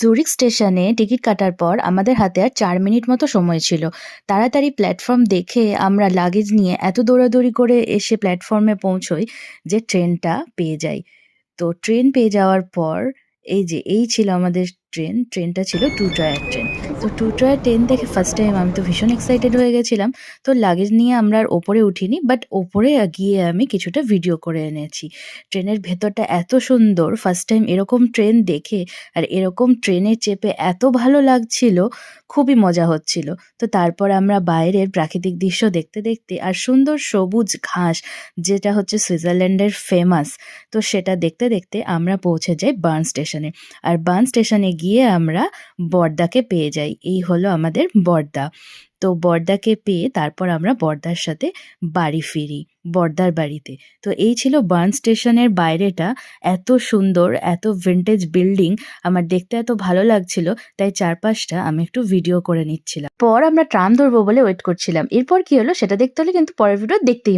জুরিখ স্টেশনে টিকিট কাটার পর আমাদের হাতে আর ৪ মিনিট মতো সময় ছিল। তাড়াতাড়ি প্ল্যাটফর্ম দেখে আমরা লাগেজ নিয়ে এত দৌড়াদৌড়ি করে এসে প্ল্যাটফর্মে পৌঁছোই যে ট্রেনটা পেয়ে যাই। তো ট্রেন পেয়ে যাওয়ার পর এই ছিল আমাদের ট্রেন। ট্রেনটা ছিল 2 টায়ার ট্রেন। তো 2 টায়ার ট্রেন দেখে ফার্স্ট টাইম আমি তো ভীষণ এক্সাইটেড হয়ে গেছিলাম। তো লাগেজ নিয়ে আমরা আর ওপরে উঠিনি। বাট ওপরে গিয়ে আমি কিছুটা ভিডিও করে এনেছি। ট্রেনের ভেতরটা এত সুন্দর, ফার্স্ট টাইম এরকম ট্রেন দেখে আর এরকম ট্রেনে চেপে এত ভালো লাগছিল, খুবই মজা হচ্ছিল। তো তারপর আমরা বাইরের প্রাকৃতিক দৃশ্য দেখতে, দেখতে আর সুন্দর সবুজ ঘাস যেটা হচ্ছে সুইজারল্যান্ডের ফেমাস, তো সেটা দেখতে, দেখতে আমরা পৌঁছে যাই বার্ন স্টেশনে। আর বার্ন স্টেশনে গিয়ে আমরা বরদাকে পেয়ে যাই। এই হলো আমাদের বরদা। তো বরদাকে পেয়ে তারপর আমরা বরদার সাথে বাড়ি ফিরি, বরদার বাড়িতে। তো এই ছিল বার্ন স্টেশনের বাইরেটা। এত সুন্দর, এত ভিন্টেজ বিল্ডিং, আমার দেখতে এত ভালো লাগছিল, তাই চারপাশটা আমি একটু ভিডিও করে নিচ্ছিলাম। পর আমরা ট্রাম ধরবো বলে ওয়েট করছিলাম। এরপর কি হলো সেটা দেখতে হলে কিন্তু পরের ভিডিও দেখতেই